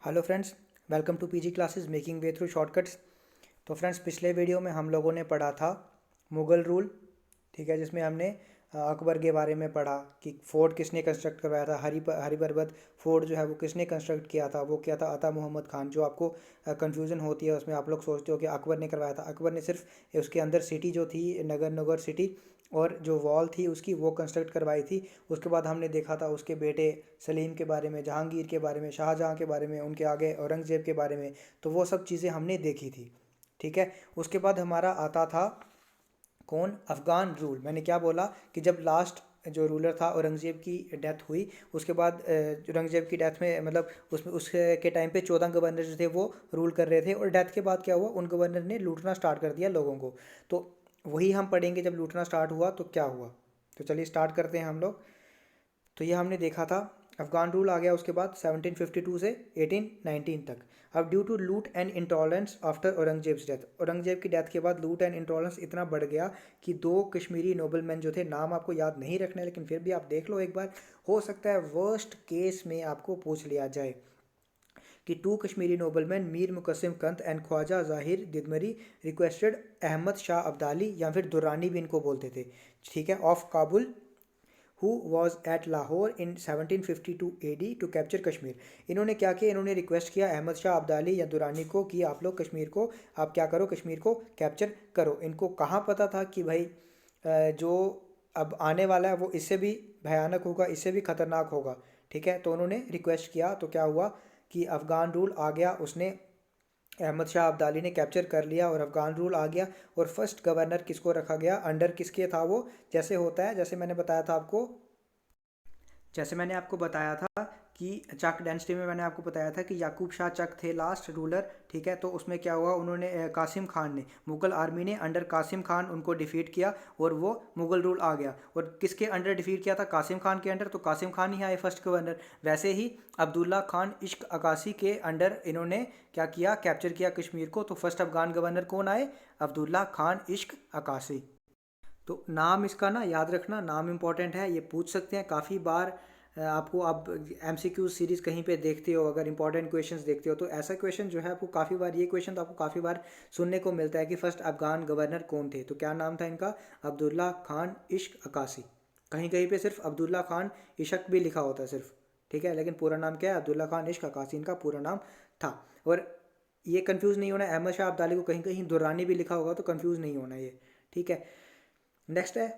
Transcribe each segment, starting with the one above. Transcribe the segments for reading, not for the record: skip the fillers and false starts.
Hello friends, welcome to PG classes making way through shortcuts. तो friends, पिछले video में हम लोगों ने पढ़ा था मुग़ल रूल। ठीक है, जिसमें हमने अकबर के बारे में पढ़ा कि फोर्ट किसने कंस्ट्रक्ट करवाया था। हरिपर्वत फोर्ट जो है वो किसने कंस्ट्रक्ट किया था, वो किया था अता मोहम्मद खान। जो आपको कंफ्यूजन होती है उसमें, आप लोग सोचते हो कि अकबर ने करवाया था। अकबर ने सिर्फ उसके अंदर सिटी जो थी, नगर सिटी, और जो वॉल थी उसकी, वो कंस्ट्रक्ट करवाई थी। उसके बाद हमने देखा था उसके बेटे सलीम के बारे में, जहांगीर के बारे में, शाहजहां के बारे में, उनके आगे औरंगज़ेब के बारे में। तो वो सब चीज़ें हमने देखी थी। ठीक है, उसके बाद हमारा आता था कौन, अफ़गान रूल। मैंने क्या बोला कि जब लास्ट जो रूलर था औरंगज़ेब की डेथ हुई, उसके बाद औरंगज़ेब की डेथ में मतलब उसमें उसके टाइम पे 14 गवर्नर जो थे वो रूल कर रहे थे, और डेथ के बाद क्या हुआ, उन गवर्नर ने लूटना स्टार्ट कर दिया लोगों को। तो वही हम पढ़ेंगे, जब लूटना स्टार्ट हुआ तो क्या हुआ। तो चलिए स्टार्ट करते हैं हम लोग। तो ये हमने देखा था, अफगान रूल आ गया उसके बाद 1752 से 1819 तक। अब due to loot and intolerance after Aurangzeb's death, Aurangzeb की डेथ के बाद लूट एंड इंटॉलरेंस इतना बढ़ गया कि दो कश्मीरी नोबलमैन जो थे, नाम आपको याद नहीं रखना लेकिन फिर भी आप देख लो एक बार, हो सकता है वर्स्ट केस में आपको पूछ लिया जाए कि two Kashmiri nobleman Mir Muqim Kanth and Khwaja Zahir Didamari requested Ahmad Shah Abdali, या फिर दुरानी भी इनको बोलते थे, ठीक है, of Kabul, who was at Lahore in 1752 AD to capture Kashmir. इन्होंने क्या किया, इन्होंने रिक्वेस्ट किया अहमद शाह अब्दाली या दुरानी को कि आप लोग कश्मीर को, आप क्या करो, कश्मीर को कैप्चर करो। इनको कहाँ पता था कि भाई जो अब आने वाला है वो इससे भी भयानक होगा, इससे भी खतरनाक होगा। ठीक है, तो उन्होंने रिक्वेस्ट किया, तो क्या हुआ कि अफ़गान रूल आ गया, उसने अहमद शाह अब्दाली ने कैप्चर कर लिया और अफ़गान रूल आ गया। और फर्स्ट गवर्नर किसको रखा गया, अंडर किसके था वो, जैसे होता है, जैसे मैंने आपको बताया था कि चक डायनेस्टी में मैंने आपको बताया था कि याकूब शाह चक थे लास्ट रूलर। ठीक है, तो उसमें क्या हुआ, उन्होंने कासिम खान ने, मुग़ल आर्मी ने अंडर कासिम खान उनको डिफीट किया और वो मुग़ल रूल आ गया। और किसके अंडर डिफीट किया था, कासिम खान के अंडर, तो कासिम खान ही आए फर्स्ट गवर्नर। वैसे ही अब्दुल्ला खान इश्क अकासी के अंडर इन्होंने क्या किया, कैप्चर किया कश्मीर को। तो फर्स्ट अफगान गवर्नर कौन आए, अब्दुल्ला खान इश्क अकासी। तो नाम इसका ना याद रखना, नाम इंपॉर्टेंट है, ये पूछ सकते हैं काफ़ी बार आपको। आप MCQ सीरीज़ कहीं पे देखते हो, अगर इंपॉर्टेंट क्वेश्चंस देखते हो, तो ऐसा क्वेश्चन जो है आपको काफ़ी बार, ये क्वेश्चन तो आपको काफ़ी बार सुनने को मिलता है कि फर्स्ट अफगान गवर्नर कौन थे। तो क्या नाम था इनका, अब्दुल्ला खान इश्क अकासी। कहीं कहीं पे सिर्फ अब्दुल्ला खान इशक भी लिखा होता है सिर्फ। ठीक है, लेकिन पूरा नाम क्या है, अब्दुल्ला खान इश्क अकासी इनका पूरा नाम था। और ये कंफ्यूज नहीं होना, अहमद शाह अब्दाली को कहीं कहीं दुरानी भी लिखा होगा, तो कंफ्यूज नहीं होना ये। ठीक है, नेक्स्ट है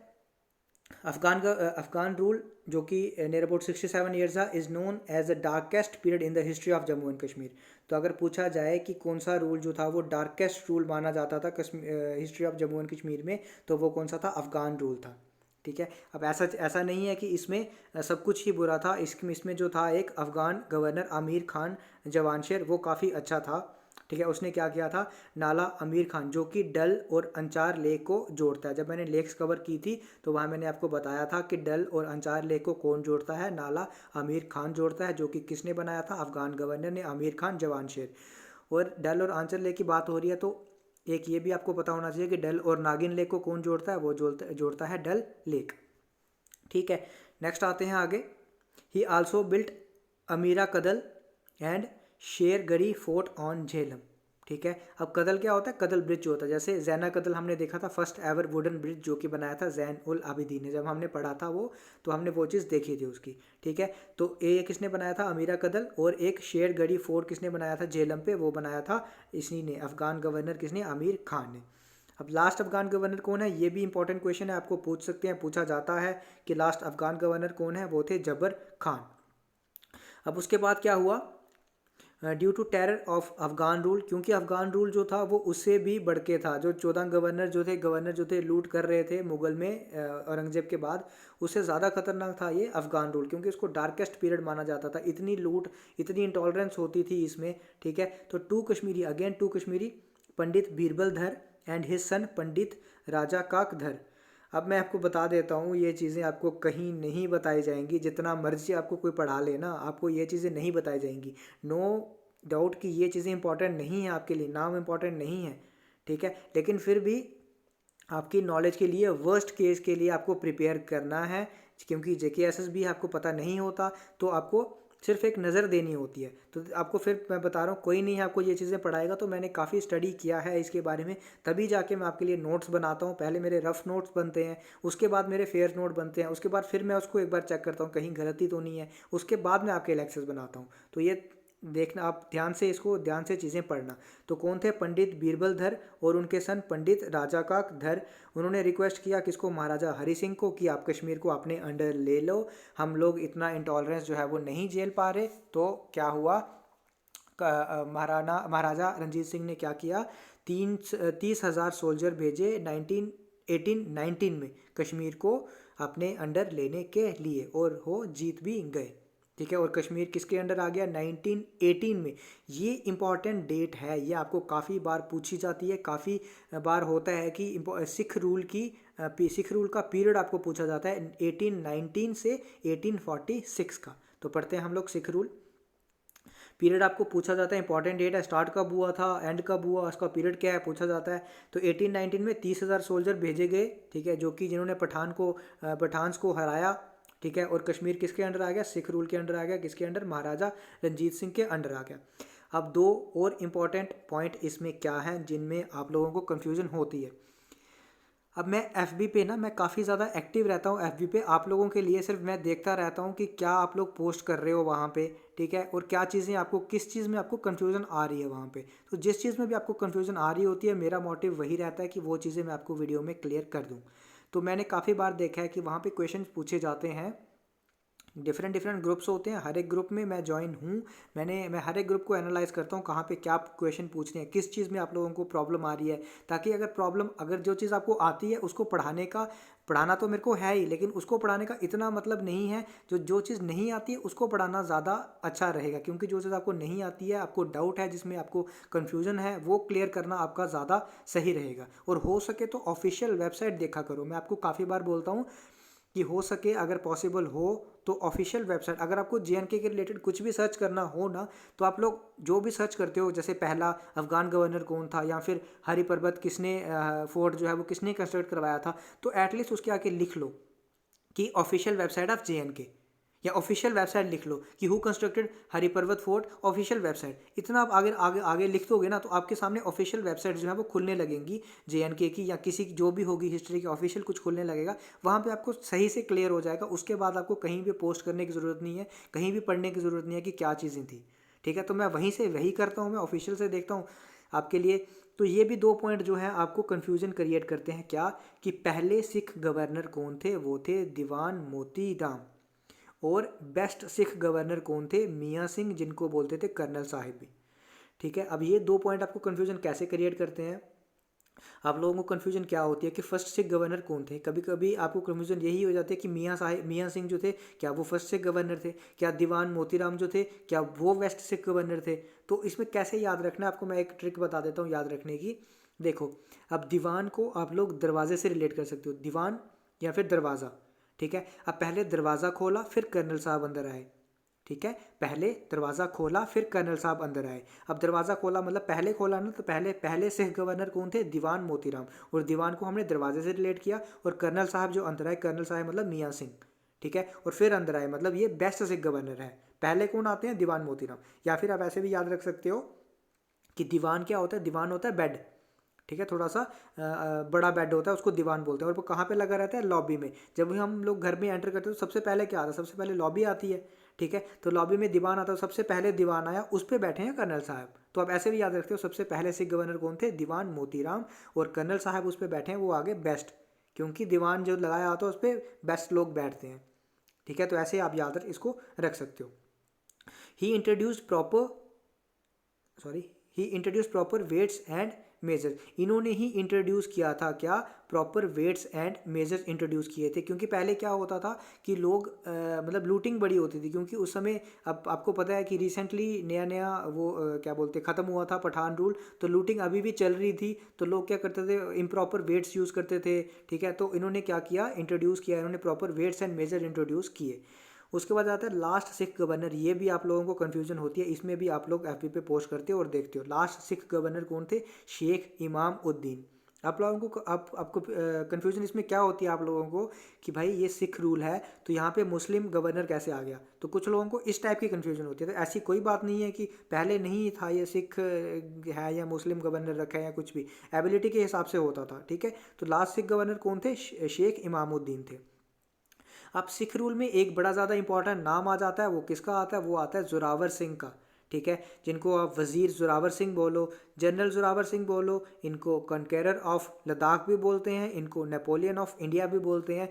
अफगान रूल, जो कि नियर अबाउट 67 ईयर्स था, is known as the darkest period in the history of Jammu and Kashmir. तो अगर पूछा जाए कि कौन सा रूल जो था वो डार्केस्ट रूल माना जाता था history of Jammu and Kashmir में, तो वो कौन सा था, अफगान रूल था। ठीक है, अब ऐसा ऐसा नहीं है कि इसमें सब कुछ ही बुरा था। इसमें जो था एक अफगान गवर्नर आमिर खान जवानशेर, वो काफ़ी अच्छा था। ठीक है, उसने क्या किया था, नाला आमिर खान, जो कि डल और अंचार लेक को जोड़ता है। जब मैंने लेक्स कवर की थी तो वहाँ मैंने आपको बताया था कि डल और अंचार लेक को कौन जोड़ता है, नाला आमिर खान जोड़ता है, जो कि किसने बनाया था, अफगान गवर्नर ने, आमिर खान जवानशेर। और डल और आंचल लेक की बात हो रही है, तो एक ये भी आपको पता होना चाहिए कि डल और नागिन लेक को कौन जोड़ता है, वो जोड़ता है डल लेक। ठीक है, नेक्स्ट आते हैं आगे। He also built Amira Kadal and Shergarhi fort on Jhelum. ठीक है, अब कदल क्या होता है, कदल ब्रिज जो होता है, जैसे जैना कदल हमने देखा था, फर्स्ट एवर वुडन ब्रिज जो कि बनाया था जैन उल आबिदीन ने। जब हमने पढ़ा था वो, तो हमने वो चीज़ देखी थी उसकी। ठीक है, तो ये किसने बनाया था, अमीरा कदल। और एक शेरगढ़ी फोर्ट किसने बनाया था, झेलम पे, वो बनाया था इसी ने, अफगान गवर्नर किसने, आमिर खान ने। अब लास्ट अफगान गवर्नर कौन है, ये भी इंपॉर्टेंट क्वेश्चन है, आपको पूछ सकते हैं, पूछा जाता है कि लास्ट अफगान गवर्नर कौन है, वो थे जबर खान। अब उसके बाद क्या हुआ, due to terror of Afghan rule, क्योंकि अफगान रूल जो था वो उससे भी बढ़ के था। जो 14 गवर्नर जो थे लूट कर रहे थे मुगल में औरंगजेब के बाद, उससे ज़्यादा खतरनाक था ये अफगान रूल, क्योंकि उसको डार्केस्ट पीरियड माना जाता था। इतनी लूट, इतनी इंटॉलरेंस होती थी इसमें। ठीक है, तो टू कश्मीरी पंडित बीरबल धर एंड हिज सन पंडित राजा काकधर। अब मैं आपको बता देता हूँ, ये चीज़ें आपको कहीं नहीं बताई जाएंगी, जितना मर्जी आपको कोई पढ़ा लेना, आपको ये चीज़ें नहीं बताई जाएंगी। नो डाउट कि ये चीज़ें इंपॉर्टेंट नहीं है आपके लिए, नाम इंपॉर्टेंट नहीं है। ठीक है, लेकिन फिर भी आपकी नॉलेज के लिए, वर्स्ट केस के लिए आपको प्रिपेयर करना है, क्योंकि JKSS भी आपको पता नहीं होता, तो आपको सिर्फ एक नज़र देनी होती है। तो आपको फिर मैं बता रहा हूँ, कोई नहीं है आपको ये चीज़ें पढ़ाएगा, तो मैंने काफ़ी स्टडी किया है इसके बारे में, तभी जाके मैं आपके लिए नोट्स बनाता हूँ। पहले मेरे रफ नोट्स बनते हैं, उसके बाद मेरे फेयर नोट बनते हैं, उसके बाद फिर मैं उसको एक बार चेक करता हूँ कहीं गलती तो नहीं है, उसके बाद मैं आपके लेक्चर्स बनाता हूँ। तो ये देखना, आप ध्यान से इसको, ध्यान से चीज़ें पढ़ना। तो कौन थे? पंडित बीरबल धर और उनके सन पंडित राजा का धर। उन्होंने रिक्वेस्ट किया किसको? महाराजा हरि सिंह को, कि आप कश्मीर को अपने अंडर ले लो, हम लोग इतना इंटॉलरेंस जो है वो नहीं झेल पा रहे। तो क्या हुआ? महाराजा रणजीत सिंह ने क्या किया? 30,000 सोल्जर भेजे 1819 में कश्मीर को अपने अंडर लेने के लिए, और वो जीत भी गए। ठीक है, और कश्मीर किसके अंडर आ गया? 1918 में। ये इंपॉर्टेंट डेट है, ये आपको काफ़ी बार पूछी जाती है, काफ़ी बार होता है कि सिख रूल का पीरियड आपको पूछा जाता है 1819 से 1846 का। तो पढ़ते हैं हम लोग सिख रूल पीरियड, आपको पूछा जाता है, इंपॉर्टेंट डेट है, स्टार्ट कब हुआ था, एंड कब हुआ, उसका पीरियड क्या है, पूछा जाता है। तो 1819 में 30,000 सोल्जर भेजे गए, ठीक है, जो कि जिन्होंने पठान्स को हराया। ठीक है, और कश्मीर किसके अंडर आ गया? सिख रूल के अंडर आ गया। किसके अंडर? महाराजा रणजीत सिंह के अंडर आ गया। अब दो और इम्पॉर्टेंट पॉइंट इसमें क्या हैं जिनमें आप लोगों को कन्फ्यूज़न होती है। अब मैं FB पे ना, मैं काफ़ी ज़्यादा एक्टिव रहता हूँ FB पे, आप लोगों के लिए सिर्फ मैं देखता रहता हूँ कि क्या आप लोग पोस्ट कर रहे हो वहाँ पे, ठीक है, और क्या चीज़ें आपको, किस चीज़ में आपको कन्फ्यूज़न आ रही है वहाँ पे। तो जिस चीज़ में भी आपको कन्फ्यूज़न आ रही होती है, मेरा मोटिव वही रहता है कि वो चीज़ें मैं आपको वीडियो में क्लियर कर दूँ। तो मैंने काफ़ी बार देखा है कि वहाँ पे क्वेश्चन पूछे जाते हैं, डिफरेंट ग्रुप्स होते हैं, हर एक ग्रुप में मैं ज्वाइन हूँ। मैं हर एक ग्रुप को एनालाइज करता हूँ कहाँ पे क्या क्वेश्चन पूछने हैं, किस चीज़ में आप लोगों को प्रॉब्लम आ रही है, ताकि अगर जो चीज़ आपको आती है उसको पढ़ाना तो मेरे को है ही, लेकिन उसको पढ़ाने का इतना मतलब नहीं है। जो चीज़ नहीं आती है उसको पढ़ाना ज़्यादा अच्छा रहेगा, क्योंकि जो चीज़ आपको नहीं आती है, आपको डाउट है, जिसमें आपको कन्फ्यूज़न है, वो क्लियर करना आपका ज़्यादा सही रहेगा। और हो सके तो ऑफिशियल वेबसाइट देखा करो। मैं आपको काफ़ी बार बोलता हूँ कि हो सके, अगर पॉसिबल हो तो ऑफिशियल वेबसाइट, अगर आपको JNK के रिलेटेड कुछ भी सर्च करना हो ना, तो आप लोग जो भी सर्च करते हो, जैसे पहला अफगान गवर्नर कौन था, या फिर हरि पर्वत किसने फोर्ट जो है वो किसने कंस्ट्रक्ट करवाया था, तो एटलीस्ट उसके आके लिख लो कि ऑफिशियल वेबसाइट ऑफ JNK, या ऑफिशियल वेबसाइट लिख लो कि हु कंस्ट्रक्टेड हरि पर्वत फोर्ट, ऑफिशियल वेबसाइट। इतना आप आगे आगे आगे लिख दोगे ना, तो आपके सामने ऑफिशियल वेबसाइट जो है वो खुलने लगेंगी, JNK की या किसी की जो भी होगी हिस्ट्री की, ऑफिशियल कुछ खुलने लगेगा, वहाँ पे आपको सही से क्लियर हो जाएगा। उसके बाद आपको कहीं भी पोस्ट करने की ज़रूरत नहीं है, कहीं भी पढ़ने की ज़रूरत नहीं है कि क्या चीज़ें थी। ठीक है, तो मैं वहीं से वही करता हूँ, मैं ऑफिशियल से देखता हूँ आपके लिए। तो ये भी दो पॉइंट जो है आपको कन्फ्यूजन क्रिएट करते हैं, क्या कि पहले सिख गवर्नर कौन थे? वो थे दीवान मोती राम। और बेस्ट सिख गवर्नर कौन थे? मियाँ सिंह, जिनको बोलते थे कर्नल साहिब भी। ठीक है, अब ये दो पॉइंट आपको कन्फ्यूजन कैसे क्रिएट करते हैं? आप लोगों को कन्फ्यूजन क्या होती है कि फर्स्ट सिख गवर्नर कौन थे? कभी कभी आपको कन्फ्यूजन यही हो जाती है कि मियाँ सिंह जो थे, क्या वो फर्स्ट सिख गवर्नर थे? क्या दीवान मोतीराम जो थे, क्या वो वेस्ट सिख गवर्नर थे? तो इसमें कैसे याद रखना है आपको, मैं एक ट्रिक बता देता हूँ याद रखने की। देखो, अब दीवान को आप लोग दरवाजे से रिलेट कर सकते हो, दीवान या फिर दरवाज़ा। ठीक है, अब पहले दरवाज़ा खोला फिर कर्नल साहब अंदर आए। ठीक है, पहले दरवाज़ा खोला फिर कर्नल साहब अंदर आए। अब दरवाज़ा खोला मतलब पहले खोला ना, तो पहले सिख गवर्नर कौन थे? दीवान मोतीराम। और दीवान को हमने दरवाजे से रिलेट किया, और कर्नल साहब जो अंदर आए, कर्नल साहब मतलब मियाँ सिंह। ठीक है, और फिर अंदर आए, मतलब ये बेस्ट सिख गवर्नर है। पहले कौन आते हैं? दीवान मोतीराम। या फिर आप ऐसे भी याद रख सकते हो कि दीवान क्या होता है? दीवान होता है बेड। ठीक है, थोड़ा सा बड़ा बेड होता है, उसको दीवान बोलते हैं, और वो कहाँ पे लगा रहता है? लॉबी में। जब भी हम लोग घर में एंटर करते हैं तो सबसे पहले क्या आता है? सबसे पहले लॉबी आती है। ठीक है, तो लॉबी में दीवान आता है, सबसे पहले दीवान आया, उस पर बैठे हैं कर्नल साहब। तो आप ऐसे भी याद रखते हो, सबसे पहले सिख गवर्नर कौन थे? दीवान मोतीराम। और कर्नल साहब उस पर बैठे हैं, वो आगे बेस्ट, क्योंकि दीवान जो लगाया होता है उस पर बेस्ट लोग बैठते हैं। ठीक है, तो ऐसे आप याद इसको रख सकते हो। He introduced proper sorry he introduce proper weights and measure. इन्होंने ही इंट्रोड्यूस किया था क्या? Proper weights and measures introduce किए थे। क्योंकि पहले क्या होता था कि लोग मतलब लूटिंग बड़ी होती थी, क्योंकि उस समय, अब आपको पता है कि रिसेंटली नया नया वो क्या बोलते, ख़त्म हुआ था पठान रूल, तो लूटिंग अभी भी चल रही थी। तो लोग क्या करते थे? इम्प्रॉपर वेट्स यूज़ करते थे। ठीक है, तो इन्होंने क्या किया? इंट्रोड्यूस किया, इन्होंने proper weights and measure introduce किए। उसके बाद आता है लास्ट सिख गवर्नर। ये भी आप लोगों को कन्फ्यूजन होती है, इसमें भी आप लोग FB पे पोस्ट करते हो और देखते हो। लास्ट सिख गवर्नर कौन थे? शेख इमाम उद्दीन। आप लोगों को आपको कन्फ्यूजन इसमें क्या होती है आप लोगों को कि भाई ये सिख रूल है तो यहाँ पे मुस्लिम गवर्नर कैसे आ गया, तो कुछ लोगों को इस टाइप की कन्फ्यूजन होती है। तो ऐसी कोई बात नहीं है कि पहले नहीं था ये सिख है या मुस्लिम गवर्नर रखा है या कुछ भी, एबिलिटी के हिसाब से होता था, ठीक है। तो लास्ट सिख गवर्नर कौन थे? शेख इमामुद्दीन थे। अब सिख रूल में एक बड़ा ज़्यादा इंपॉर्टेंट नाम आ जाता है, वो किसका आता है? वो आता है जोरावर सिंह का, ठीक है, जिनको आप वज़ीर जोरावर सिंह बोलो, जनरल जोरावर सिंह बोलो, इनको कॉन्करर ऑफ लद्दाख भी बोलते हैं, इनको नेपोलियन ऑफ इंडिया भी बोलते हैं।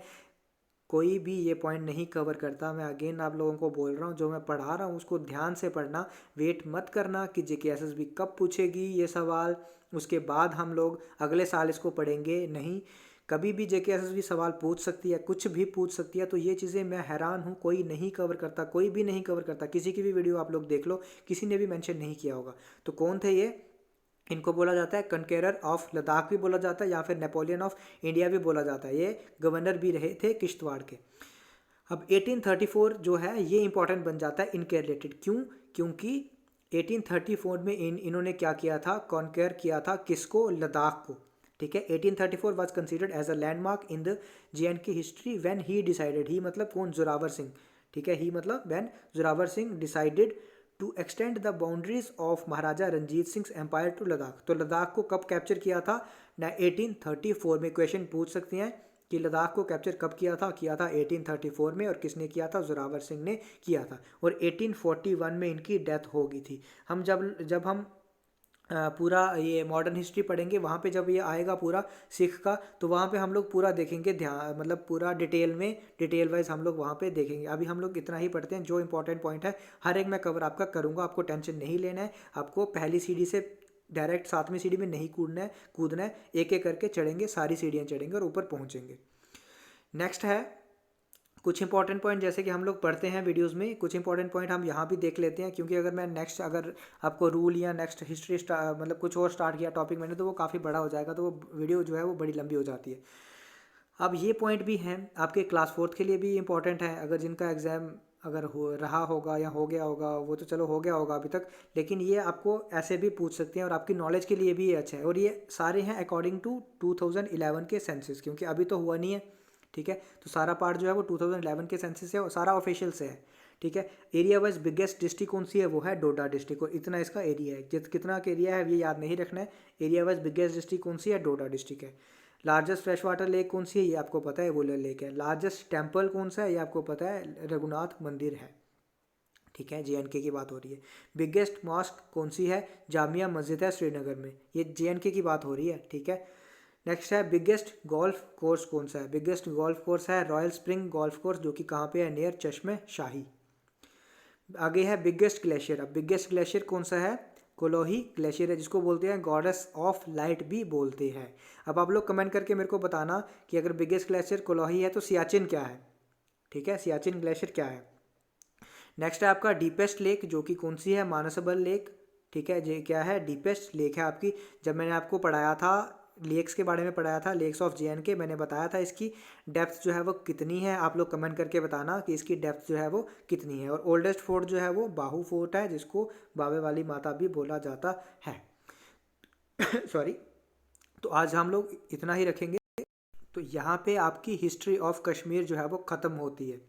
कोई भी ये पॉइंट नहीं कवर करता। मैं अगेन आप लोगों को बोल रहा हूँ, जो मैं पढ़ा रहा हूँ उसको ध्यान से पढ़ना, वेट मत करना कि JKSSB कब पूछेगी ये सवाल, उसके बाद हम लोग अगले साल इसको पढ़ेंगे। नहीं, कभी भी JKSSB सवाल पूछ सकती है, कुछ भी पूछ सकती है। तो ये चीज़ें मैं हैरान हूँ, कोई नहीं कवर करता, कोई भी नहीं कवर करता। किसी की भी वीडियो आप लोग देख लो, किसी ने भी मेंशन नहीं किया होगा। तो कौन थे ये? इनको बोला जाता है कनकेरर ऑफ लद्दाख भी बोला जाता है, या फिर नेपोलियन ऑफ इंडिया भी बोला जाता है। ये गवर्नर भी रहे थे किश्तवाड़ के। अब 1834 जो है ये इंपॉर्टेंट बन जाता है इनके रिलेटेड। क्यों? क्योंकि 1834 में इन्होंने क्या किया था? कॉन्केयर किया था किसको? लद्दाख को, ठीक है। 1834 was considered as a landmark in the JNK history when he decided, he मतलब कौन? जोरावर सिंह, ठीक है। ही मतलब when Zorawar Singh decided to extend the boundaries of Maharaja Ranjit Singh empire to Ladakh. तो लद्दाख को कब कैप्चर किया था? ना 1834 में। क्वेश्चन पूछ सकते हैं कि लद्दाख को कैप्चर कब किया था? किया था 1834 में। और किसने किया था? जोरावर सिंह ने किया था। और 1841 में इनकी डेथ हो गई थी। हम जब हम पूरा ये मॉडर्न हिस्ट्री पढ़ेंगे, वहाँ पे जब ये आएगा पूरा सिख का, तो वहाँ पे हम लोग पूरा देखेंगे, ध्यान मतलब पूरा डिटेल में, डिटेल वाइज हम लोग वहाँ पे देखेंगे। अभी हम लोग इतना ही पढ़ते हैं, जो इंपॉर्टेंट पॉइंट है हर एक मैं कवर आपका करूँगा, आपको टेंशन नहीं लेना है। आपको पहली सीढ़ी से डायरेक्ट 7वीं सीढ़ी में नहीं कूदना है, एक एक करके चढ़ेंगे, सारी सीढ़ियाँ चढ़ेंगे और ऊपर पहुँचेंगे। नेक्स्ट है कुछ इंपॉर्टेंट पॉइंट, जैसे कि हम लोग पढ़ते हैं वीडियोस में, कुछ इंपॉर्टेंट पॉइंट हम यहाँ भी देख लेते हैं, क्योंकि अगर मैं नेक्स्ट अगर आपको रूल या नेक्स्ट हिस्ट्री मतलब कुछ और स्टार्ट किया टॉपिक मैंने, तो वो काफ़ी बड़ा हो जाएगा, तो वो वीडियो जो है वो बड़ी लंबी हो जाती है। अब ये पॉइंट भी हैं आपके क्लास 4th के लिए भी इंपॉर्टेंट है, अगर जिनका एग्ज़ाम अगर हो रहा होगा या हो गया होगा, वो तो चलो हो गया होगा अभी तक, लेकिन ये आपको ऐसे भी पूछ सकते हैं और आपकी नॉलेज के लिए भी ये अच्छा है। और ये सारे हैं अकॉर्डिंग टू 2011 के सेंसस, क्योंकि अभी तो हुआ नहीं है, ठीक है। तो सारा पार्ट जो है वो 2011 के सेंसस है और सारा ऑफिशियल से है, ठीक है। एरिया वाइज बिगेस्ट डिस्ट्रिक्ट कौन सी है? वो है डोडा डिस्ट्रिक्ट, और इतना इसका एरिया है। कितना का एरिया है ये याद नहीं रखना है। एरिया वाइज बिगेस्ट डिस्ट्रिक्ट कौन सी है? डोडा डिस्ट्रिक्ट है। लार्जेस्ट फ्रेश वाटर लेक कौन सी है? ये आपको पता है, वुलर लेक है। लार्जेस्ट टेम्पल कौन सा है? ये आपको पता है, रघुनाथ मंदिर है, ठीक है। JNK की बात हो रही है। बिगेस्ट मॉस्क कौन सी है? जामिया मस्जिद है श्रीनगर में, ये JNK की बात हो रही है, ठीक है। नेक्स्ट है बिगेस्ट गोल्फ कोर्स कौन सा है? बिगेस्ट गोल्फ कोर्स है रॉयल स्प्रिंग गोल्फ कोर्स, जो कि कहाँ पे है? नियर चश्मे शाही। आगे है बिगेस्ट ग्लेशियर। अब बिगेस्ट ग्लेशियर कौन सा है? कोलोही ग्लेशियर है, जिसको बोलते हैं गॉडेस ऑफ लाइट भी बोलते हैं। अब आप लोग कमेंट करके मेरे को बताना कि अगर बिगेस्ट ग्लेशियर कोलोही है तो सियाचिन क्या है, ठीक है। सियाचिन ग्लेशियर क्या है? नेक्स्ट है आपका डीपेस्ट लेक, जो कि कौन सी है? मानसबल लेक, ठीक है। ये क्या है? डीपेस्ट लेक है आपकी। जब मैंने आपको पढ़ाया था लेक्स के बारे में पढ़ाया था, लेक्स ऑफ JNK, मैंने बताया था इसकी डेप्थ जो है वो कितनी है। आप लोग कमेंट करके बताना कि इसकी डेप्थ जो है वो कितनी है। और ओल्डेस्ट फोर्ट जो है वो बाहू फोर्ट है, जिसको बावे वाली माता भी बोला जाता है। सॉरी। तो आज हम लोग इतना ही रखेंगे। तो यहाँ पे आपकी हिस्ट्री ऑफ कश्मीर जो है वो ख़त्म होती है।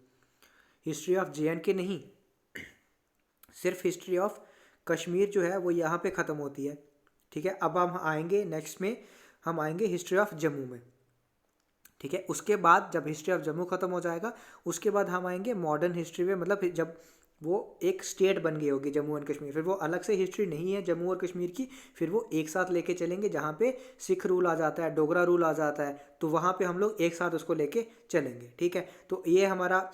हिस्ट्री ऑफ JNK नहीं, सिर्फ हिस्ट्री ऑफ कश्मीर जो है वो यहाँ पे ख़त्म होती है, ठीक है। अब हम आएंगे नेक्स्ट में, हम आएंगे हिस्ट्री ऑफ जम्मू में, ठीक है। उसके बाद जब हिस्ट्री ऑफ जम्मू ख़त्म हो जाएगा, उसके बाद हम आएंगे मॉडर्न हिस्ट्री में, मतलब जब वो एक स्टेट बन गई होगी जम्मू एंड कश्मीर, फिर वो अलग से हिस्ट्री नहीं है जम्मू और कश्मीर की, फिर वो एक साथ लेके चलेंगे। जहाँ पे सिख रूल आ जाता है, डोगरा रूल आ जाता है, तो वहाँ पे हम लोग एक साथ उसको लेके चलेंगे, ठीक है। तो ये हमारा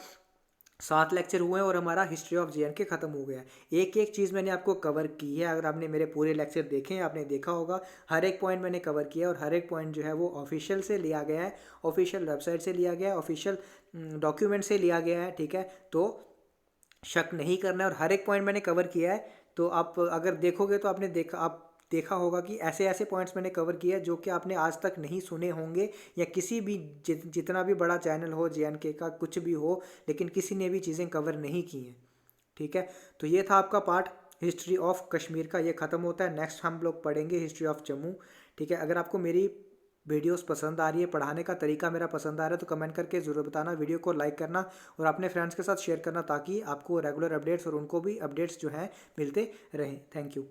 7 लेक्चर हुए हैं और हमारा हिस्ट्री ऑफ JNK ख़त्म हो गया है। एक एक चीज़ मैंने आपको कवर की है। अगर आपने मेरे पूरे लेक्चर देखे हैं, आपने देखा होगा हर एक पॉइंट मैंने कवर किया है, और हर एक पॉइंट जो है वो ऑफिशियल से लिया गया है, ऑफिशियल वेबसाइट से लिया गया है, ऑफिशियल डॉक्यूमेंट से लिया गया है, ठीक है। तो शक नहीं करना है, और हर एक पॉइंट मैंने कवर किया है। तो आप अगर देखोगे तो आपने देखा होगा कि ऐसे ऐसे पॉइंट्स मैंने कवर किया है जो कि आपने आज तक नहीं सुने होंगे, या किसी भी जितना भी बड़ा चैनल हो JNK का, कुछ भी हो, लेकिन किसी ने भी चीज़ें कवर नहीं की हैं, ठीक है। तो ये था आपका पार्ट हिस्ट्री ऑफ कश्मीर का, ये ख़त्म होता है। नेक्स्ट हम लोग पढ़ेंगे हिस्ट्री ऑफ जम्मू, ठीक है। अगर आपको मेरी वीडियोस पसंद आ रही है, पढ़ाने का तरीका मेरा पसंद आ रहा है तो कमेंट करके ज़रूर बताना, वीडियो को लाइक करना और अपने फ्रेंड्स के साथ शेयर करना ताकि आपको रेगुलर अपडेट्स और उनको भी अपडेट्स जो हैं मिलते रहें। Thank you.